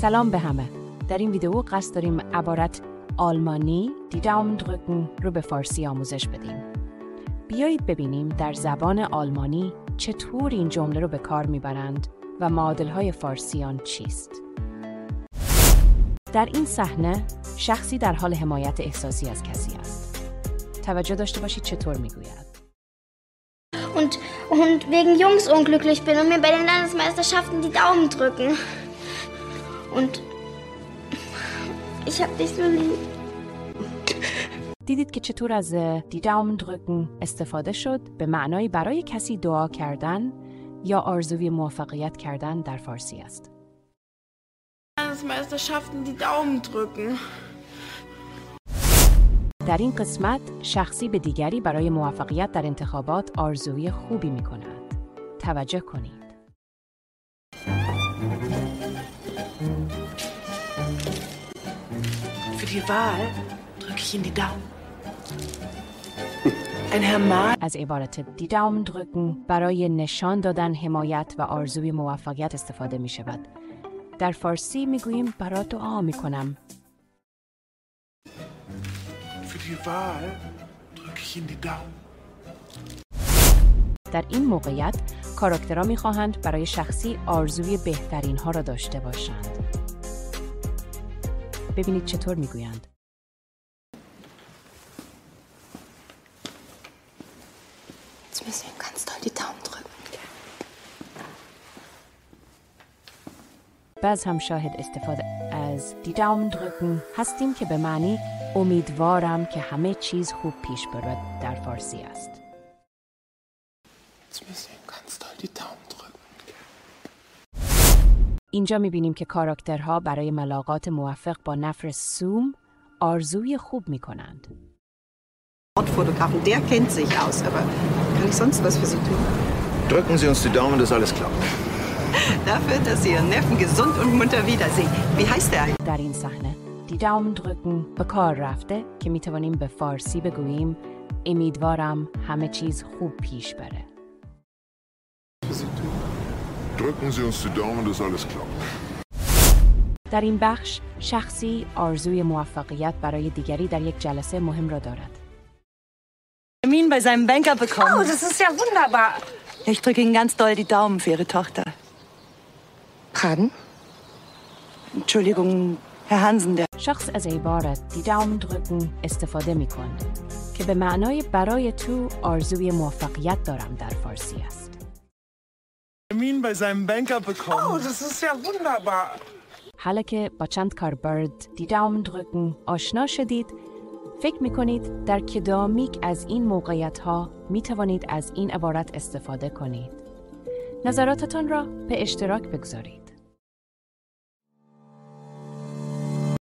سلام به همه. در این ویدیو قصد داریم عبارت آلمانی die Daumen drücken رو به فارسی آموزش بدیم. بیایید ببینیم در زبان آلمانی چطور این جمله رو به کار میبرند و معادل‌های فارسی آن چیست. در این صحنه شخصی در حال حمایت احساسی از کسی است. توجه داشته باشید چطور میگوید. Und wegen Jungs unglücklich bin und mir bei den Landesmeisterschaften die Daumen drücken. Und ich hab dich so lieb. دیدید که چطور از die Daumen drücken استفاده شد به معنای برای کسی دعا کردن یا آرزوی موفقیت کردن در فارسی است. Landesmeisterschaften die Daumen drücken. در این قسمت شخصی به دیگری برای موفقیت در انتخابات آرزوی خوبی می کند. توجه کنید. Für die Wahl drücke ich Ihnen die Daumen. Ein Herr Mann. از عبارت die Daumen drücken برای نشان دادن حمایت و آرزوی موفقیت استفاده می شود. در فارسی می گوییم برات دعا می کنم. Für die Wahl drücke ich Ihnen die Daumen. در این موقعیت کاراکترها می خواهند برای شخصی آرزوی بهترین ها را داشته باشند. ببینید چطور می گویند. Jetzt müssen wir ihm ganz doll die Daumen drücken. باز هم شاهد استفاده از die Daumen drücken هستیم که به معنی امیدوارم که همه چیز خوب پیش برود در فارسی است. Jetzt müssen wir ihm ganz doll die Daumen drücken. اینجا می‌بینیم که کاراکترها برای ملاقات موفق با نفر سوم آرزوی خوب می‌کنند. Fotografen, der kennt sich aus, aber kann ich sonst was für Sie tun? Drücken Sie uns die Daumen, dass alles klappt. Dafür, dass Sie Ihren Neffen gesund und munter wiedersehen. Wie heißt der eigentlich? در این صحنه die Daumen drücken به کار رفته که می‌توانیم به فارسی بگوییم امیدوارم همه چیز خوب پیش بره. Drücken Sie uns die Daumen, dass alles klappt. در این بخش شخصی آرزوی موفقیت برای دیگری در یک جلسه مهم را دارد. Termin bei seinem Banker bekommen. Oh, das ist ja wunderbar. Ich drücke Ihnen ganz doll die Daumen für Ihre Tochter. Pardon? Entschuldigung, Herr Hansen, der... شخص از عبارت die Daumen drücken استفاده می‌کند که به معنای برای تو آرزوی موفقیت دارم در فارسی است. Termin bei seinem Banker bekommen. Oh, das ist ja wunderbar. حالا که با چند کاربرد die Daumen drücken آشنا شدید، فکر می‌کنید در کدامیک از این موقعیت‌ها می‌توانید از این عبارت استفاده کنید. نظراتتان را به اشتراک بگذارید.